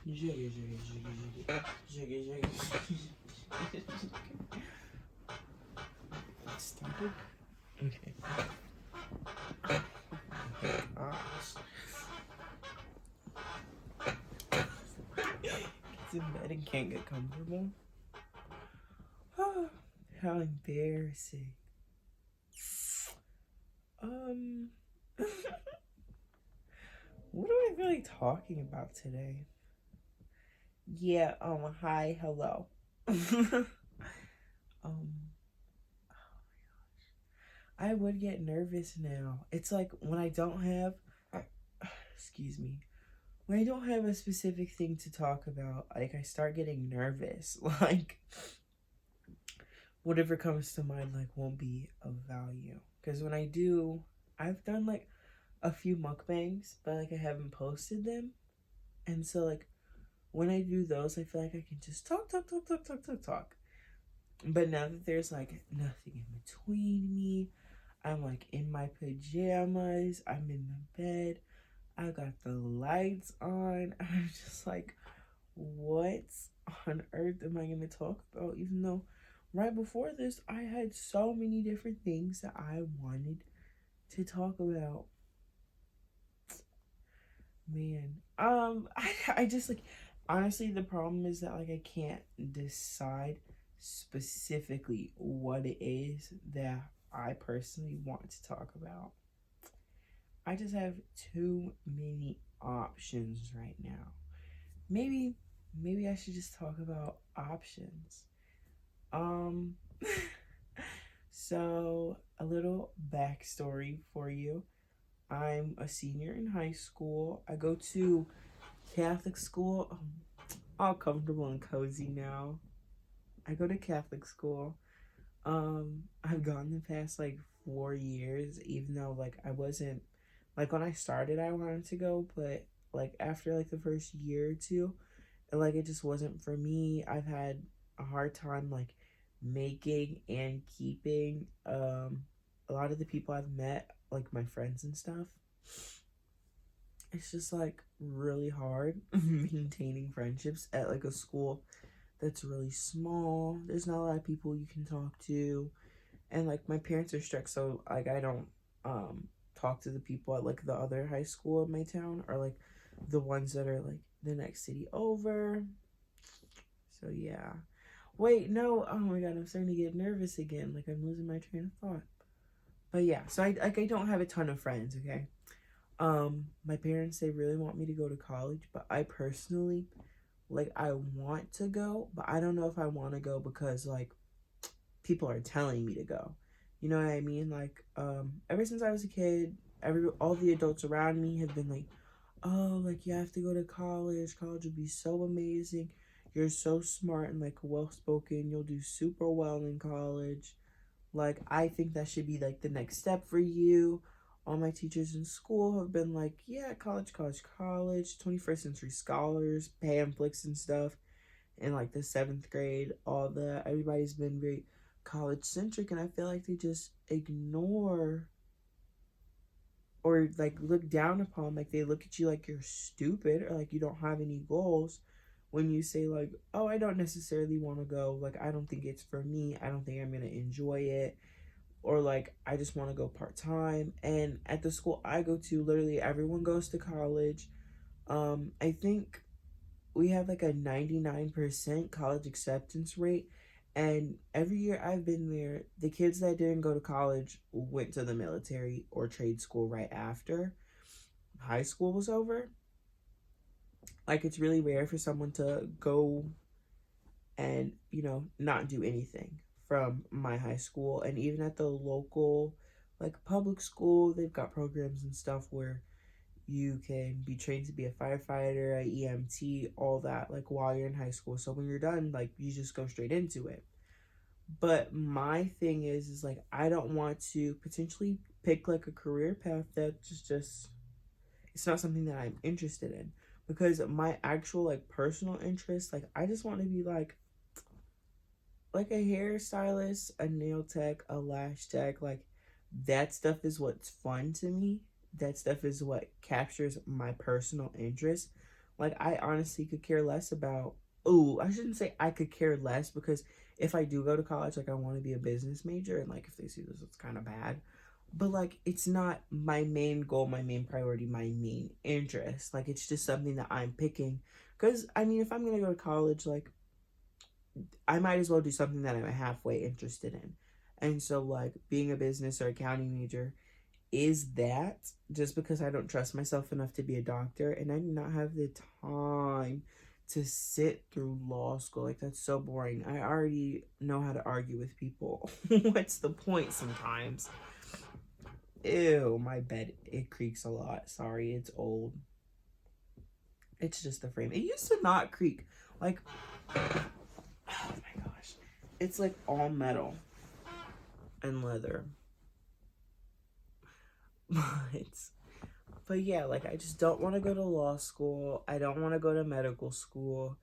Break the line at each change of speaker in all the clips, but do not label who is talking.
Jiggy, jiggy, jiggy, jiggy, jiggy, jiggy. It started? Okay. Gets in bed and can't get comfortable. How embarrassing. What do I feel like talking about today? Yeah, hi, hello. I would get nervous now. It's like when I don't have, excuse me, when I don't have a specific thing to talk about, like I start getting nervous. Like whatever comes to mind, like won't be of value. Because when I do, I've done like a few mukbangs, but like I haven't posted them, and so like when I do those, I feel like I can just talk. But now that there's like nothing in between me, I'm like in my pajamas, I'm in the bed, I got the lights on. I'm just like, what on earth am I gonna talk about? Even though right before this, I had so many different things that I wanted to talk about. Man, I just like, honestly, the problem is that like I can't decide specifically what it is that I personally want to talk about. I just have too many options right now. Maybe maybe I should just talk about options. Um so a little backstory for you. I'm a senior in high school. I go to Catholic school. All comfortable and cozy now. I go to Catholic school. I've gone the past like 4 years, even though like I wasn't like when I started I wanted to go, but like after like the first year or two, like it just wasn't for me. I've had a hard time like making and keeping a lot of the people I've met, like my friends and stuff. It's just like really hard maintaining friendships at like a school that's really small. There's not a lot of people you can talk to, and like my parents are strict, so like I don't talk to the people at like the other high school in my town, or like the ones that are like the next city over. So yeah. Wait, no. Oh my god, I'm starting to get nervous again. Like I'm losing my train of thought. But yeah, so I don't have a ton of friends, okay? My parents, they really want me to go to college, but I personally, like, I want to go, but I don't know if I want to go because like people are telling me to go. You know what I mean? Like, ever since I was a kid, all the adults around me have been like, oh, like you have to go to college. College would be so amazing. You're so smart and like well spoken. You'll do super well in college. Like, I think that should be like the next step for you. All my teachers in school have been like, yeah, college, college, college, 21st century scholars, pamphlets and stuff. In like the seventh grade, all the everybody's been very college centric, and I feel like they just ignore or like look down upon, like they look at you like you're stupid or like you don't have any goals when you say like, oh, I don't necessarily want to go, like I don't think it's for me, I don't think I'm gonna enjoy it, or like I just want to go part-time. And at the school I go to, literally everyone goes to college. I think we have like a 99% college acceptance rate, and every year I've been there, the kids that didn't go to college went to the military or trade school right after high school was over. Like it's really rare for someone to go and, not do anything from my high school. And even at the local like public school, they've got programs and stuff where you can be trained to be a firefighter, a EMT, all that, like while you're in high school. So when you're done, like you just go straight into it. But my thing is like I don't want to potentially pick like a career path that's just it's not something that I'm interested in, because my actual like personal interest, like I just want to be like a hairstylist, a nail tech, a lash tech. Like that stuff is what's fun to me. That stuff is what captures my personal interest. Like, I honestly could care less about, oh, I shouldn't say I could care less, because if I do go to college, like, I want to be a business major, and like, if they see this, it's kind of bad. But like, it's not my main goal, my main priority, my main interest. Like, it's just something that I'm picking. Because, I mean, if I'm going to go to college, like, I might as well do something that I'm halfway interested in. And so, like, being a business or accounting major is that, just because I don't trust myself enough to be a doctor, and I do not have the time to sit through law school. Like, that's so boring. I already know how to argue with people. What's the point sometimes? Ew, my bed, it creaks a lot. Sorry, it's old. It's just the frame. It used to not creak. Like, oh my gosh. It's like all metal and leather. But yeah, like, I just don't want to go to law school. I don't want to go to medical school.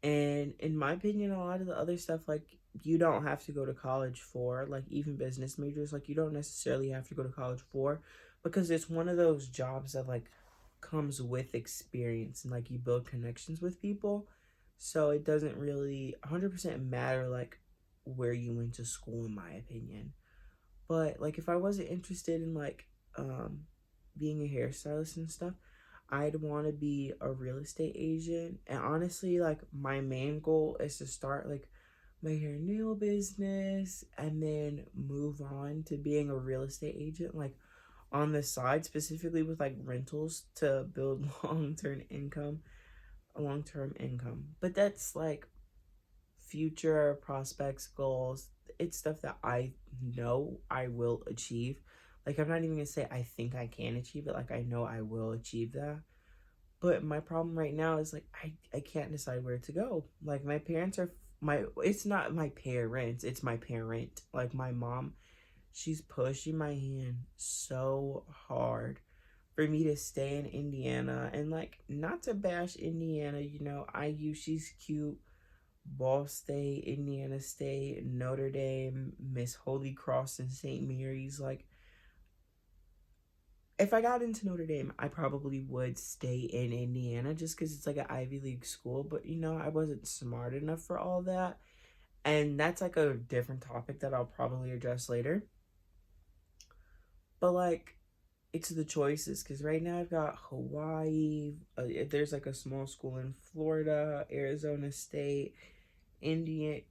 And in my opinion, a lot of the other stuff, like, you don't have to go to college for, like, even business majors, like, you don't necessarily have to go to college for, because it's one of those jobs that, like, comes with experience, and like, you build connections with people. So it doesn't really 100% matter, like, where you went to school, in my opinion. But like, if I wasn't interested in like being a hairstylist and stuff, I'd want to be a real estate agent. And honestly, like, my main goal is to start like my hair and nail business, and then move on to being a real estate agent, like, on the side, specifically with like rentals, to build long-term income. But that's like future prospects, goals. It's stuff that I know I will achieve. Like, I'm not even gonna say I think I can achieve it. Like, I know I will achieve that. But my problem right now is like, I can't decide where to go. Like, my parents are my it's not my parents, it's my parent. Like, my mom, she's pushing my hand so hard for me to stay in Indiana. And like, not to bash Indiana, IU, she's cute. Ball State, Indiana State, Notre Dame, Miss Holy Cross, and St. Mary's. Like, if I got into Notre Dame, I probably would stay in Indiana, just because it's like an Ivy League school. But I wasn't smart enough for all that. And that's like a different topic that I'll probably address later. But like, it's the choices, because right now I've got Hawaii. There's like a small school in Florida, Arizona State, Indian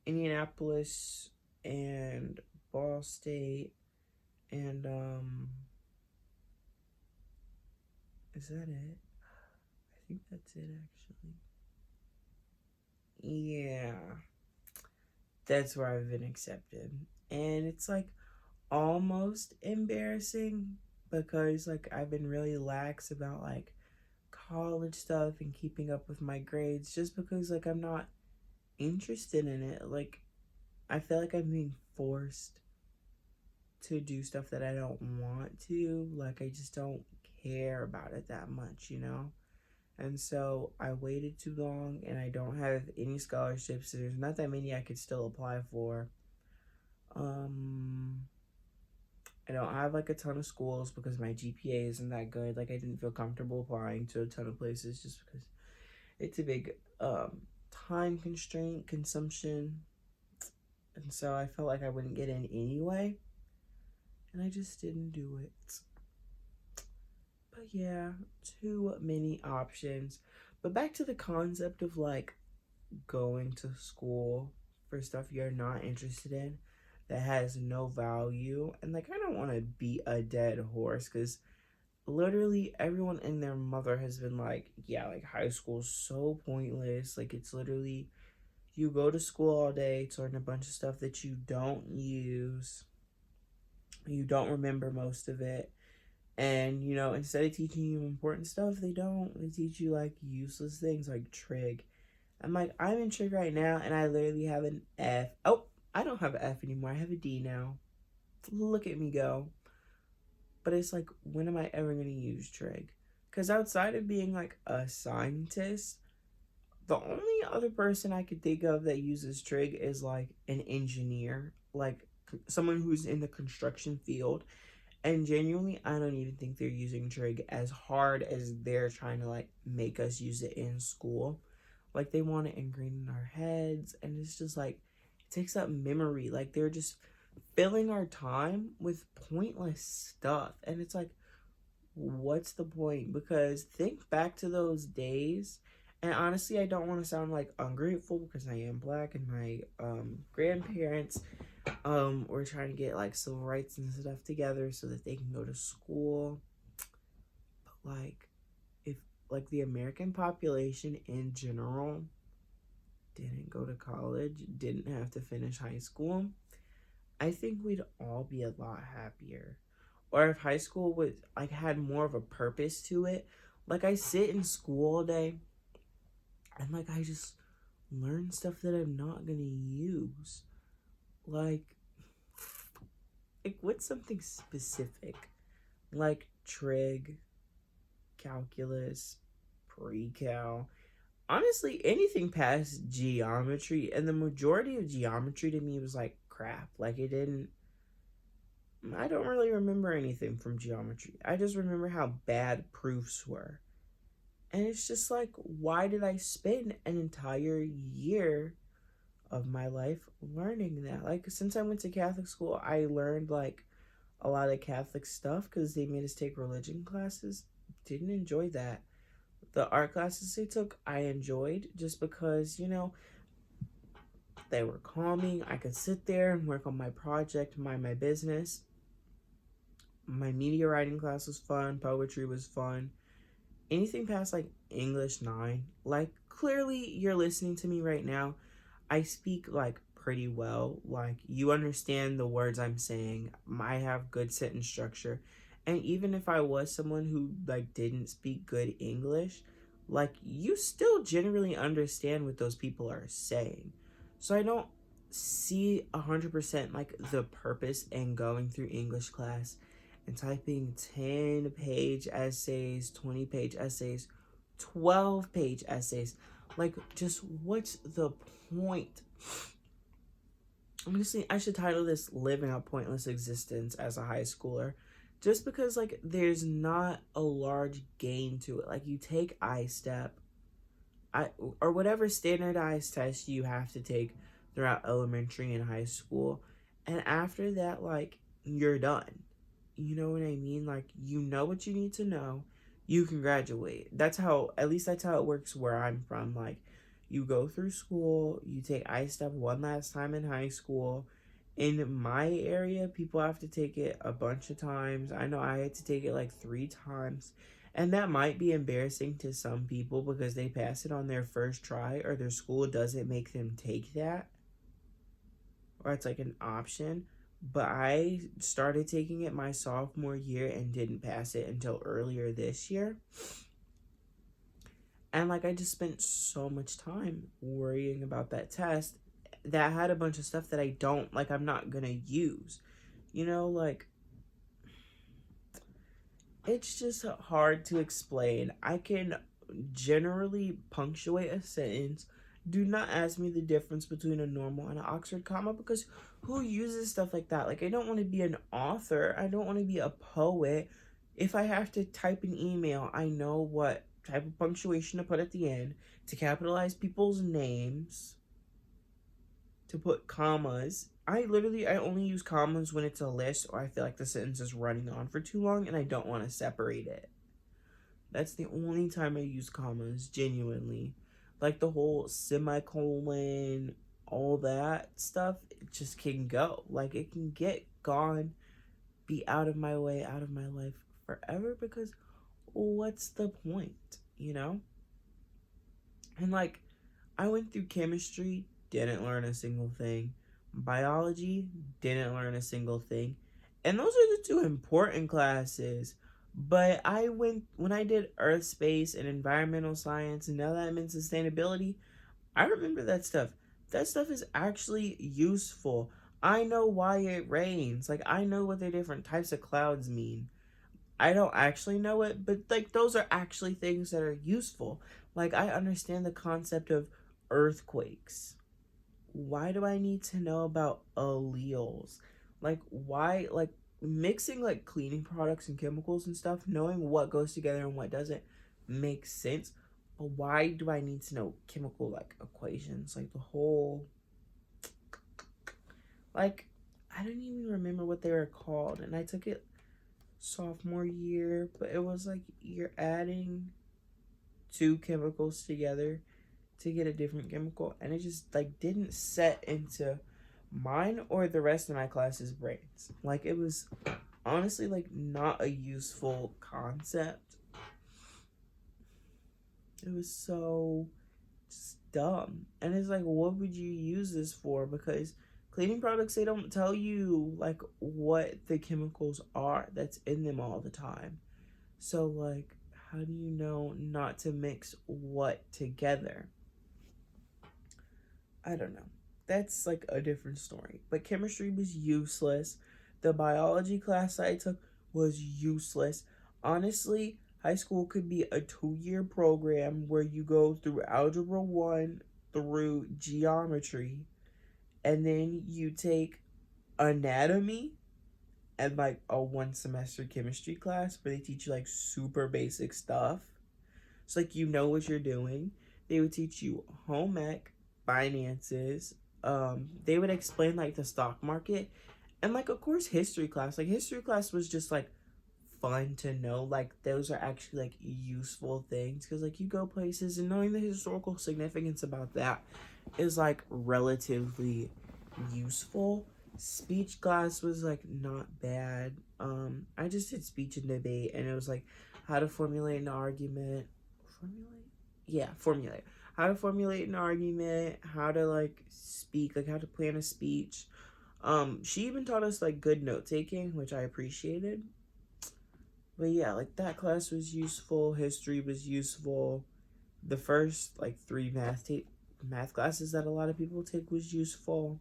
Indianapolis, and Ball State, and is that it? I think that's it, actually. Yeah, that's where I've been accepted. And it's like almost embarrassing, because like, I've been really lax about like college stuff and keeping up with my grades, just because like, I'm not interested in it. Like, I feel like I'm being forced to do stuff that I don't want to. Like, I just don't care about it that much. And so I waited too long, and I don't have any scholarships. So there's not that many I could still apply for. Um, I don't have like a ton of schools, because my GPA isn't that good. Like, I didn't feel comfortable applying to a ton of places, just because it's a big time constraint, consumption. And so I felt like I wouldn't get in anyway, and I just didn't do it. But yeah, too many options. But back to the concept of like, going to school for stuff you're not interested in, that has no value. And like, I don't want to beat a dead horse, because literally everyone and their mother has been like, yeah, like, high school's so pointless. Like, it's literally, you go to school all day to learn a bunch of stuff that you don't use. You don't remember most of it. And instead of teaching you important stuff, they teach you like useless things like trig. I'm in trig right now, and I literally have an F. Oh, I don't have an F anymore, I have a D now. Look at me go. But it's like, when am I ever going to use trig? Because outside of being like a scientist, the only other person I could think of that uses trig is like an engineer, like someone who's in the construction field. And genuinely, I don't even think they're using trig as hard as they're trying to like make us use it in school. Like they want it ingrained in our heads, and it's just like it takes up memory. Like they're just filling our time with pointless stuff. And it's like, what's the point? Because think back to those days. And honestly, I don't want to sound like ungrateful because I am black and my grandparents were trying to get like civil rights and stuff together so that they can go to school. But like if like the American population in general didn't go to college, didn't have to finish high school, I think we'd all be a lot happier. Or if high school was like had more of a purpose to it. Like I sit in school all day and like I just learn stuff that I'm not gonna use. Like what's something specific? Like trig, calculus, pre-cal. Honestly, anything past geometry, and the majority of geometry to me was like crap. Like it didn't I don't really remember anything from geometry. I just remember how bad proofs were. And it's just like, why did I spend an entire year of my life learning that? Like, since I went to Catholic school, I learned like a lot of Catholic stuff because they made us take religion classes. Didn't enjoy that. The art classes they took, I enjoyed just because, they were calming. I could sit there and work on my project, mind my business. My media writing class was fun. Poetry was fun. Anything past like English 9, like clearly you're listening to me right now. I speak like pretty well. Like you understand the words I'm saying. I have good sentence structure. And even if I was someone who like didn't speak good English, like you still generally understand what those people are saying. So I don't see 100% like the purpose in going through English class and typing 10-page essays, 20-page essays, 12-page essays. Like, just what's the point? Honestly, I should title this Living a Pointless Existence as a High Schooler. Just because, like, there's not a large gain to it. Like, you take ISTEP, or whatever standardized test you have to take throughout elementary and high school. And after that, like, you're done. You know what I mean? Like, you know what you need to know. You can graduate. At least that's how it works where I'm from. Like, you go through school, you take ISTEP one last time in high school. In my area, people have to take it a bunch of times. I know I had to take it like 3 times. And that might be embarrassing to some people because they pass it on their first try or their school doesn't make them take that. Or it's like an option. But I started taking it my sophomore year and didn't pass it until earlier this year. And like I just spent so much time worrying about that test that had a bunch of stuff that I'm not gonna use. Like it's just hard to explain. I can generally punctuate a sentence. Do not ask me the difference between a normal and an Oxford comma because who uses stuff like that? Like, I don't want to be an author. I don't want to be a poet. If I have to type an email, I know what type of punctuation to put at the end, to capitalize people's names, to put commas. I only use commas when it's a list or I feel like the sentence is running on for too long and I don't want to separate it. That's the only time I use commas, genuinely. Like the whole semicolon, all that stuff, it just can go. Like it can get gone, be out of my way, out of my life forever because what's the point, And like, I went through chemistry, didn't learn a single thing. Biology, didn't learn a single thing. And those are the 2 important classes. But when I did earth space and environmental science, and now that I'm in sustainability, I remember that stuff. That stuff is actually useful. I know why it rains. Like, I know what the different types of clouds mean. I don't actually know it, but like those are actually things that are useful. Like I understand the concept of earthquakes. Why do I need to know about alleles? Like why mixing like cleaning products and chemicals and stuff, knowing what goes together and what doesn't makes sense. But why do I need to know chemical like equations? Like the whole, like, I don't even remember what they were called, and I took it sophomore year, but it was like you're adding two chemicals together to get a different chemical, and it just like didn't set into mine or the rest of my class's brains. Like it was honestly like not a useful concept. It was so just dumb. And it's like, what would you use this for? Because cleaning products, they don't tell you like what the chemicals are that's in them all the time. So like, how do you know not to mix what together? I don't know. That's like a different story. But chemistry was useless. The biology class I took was useless. Honestly, high school could be a 2-year program where you go through algebra 1 through geometry, and then you take anatomy and like a 1 semester chemistry class where they teach you like super basic stuff. So like you know what you're doing. They would teach you home ec, finances. They would explain like the stock market, and like of course history class. Like history class was just like fun to know. Like those are actually like useful things because like you go places and knowing the historical significance about that is like relatively useful. Speech class was like not bad. I just did speech and debate, and it was like how to formulate an argument. Formulate. How to formulate an argument, how to like speak, like how to plan a speech. She even taught us like good note taking, which I appreciated. But yeah, like that class was useful. History was useful. The first like 3 math classes that a lot of people take was useful.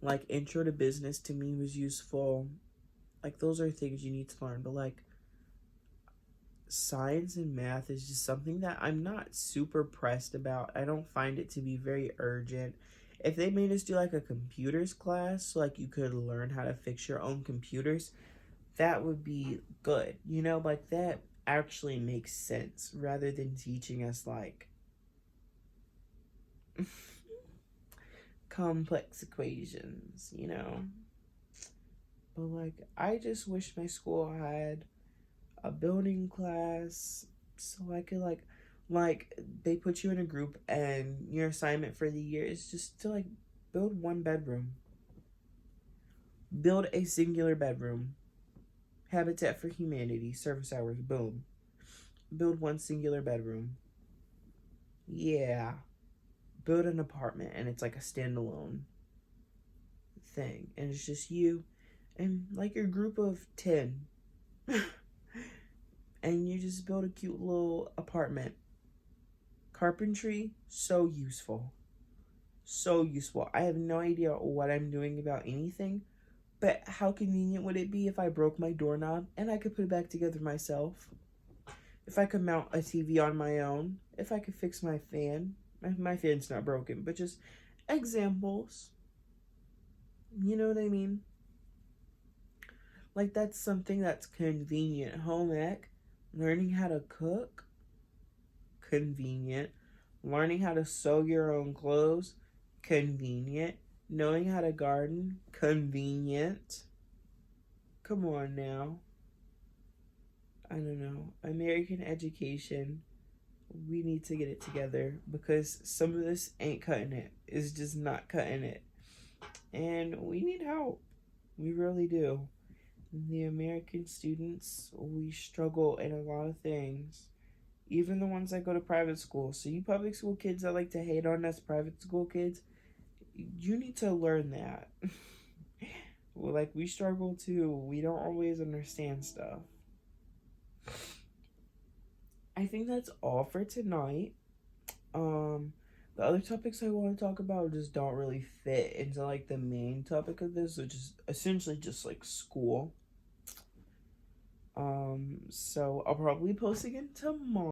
Like intro to business to me was useful. Like those are things you need to learn. But like science and math is just something that I'm not super pressed about. I don't find it to be very urgent. If they made us do like a computers class, so like you could learn how to fix your own computers, that would be good. You know, like that actually makes sense rather than teaching us like complex equations, you know? But like, I just wish my school had a building class so I could like they put you in a group and your assignment for the year is just to like build one bedroom. Build a singular bedroom. Habitat for Humanity, service hours, boom. Build one singular bedroom. Yeah. Build an apartment and it's like a standalone thing. And it's just you and like your group of 10. And you just build a cute little apartment. Carpentry, so useful. So useful. I have no idea what I'm doing about anything, but how convenient would it be if I broke my doorknob and I could put it back together myself? If I could mount a TV on my own, if I could fix my fan. My fan's not broken, but just examples. You know what I mean? Like that's something that's convenient. Home ec, learning how to cook, convenient. Learning how to sew your own clothes, convenient. Knowing how to garden, convenient. Come on now. I don't know. American education, we need to get it together because some of this ain't cutting it. It's just not cutting it. And we need help. We really do. The American students, we struggle in a lot of things. Even the ones that go to private school. So you public school kids that like to hate on us private school kids, you need to learn that. Well, like we struggle too. We don't always understand stuff. I think that's all for tonight. The other topics I want to talk about just don't really fit into like the main topic of this, which is essentially just like school. So I'll probably post again tomorrow.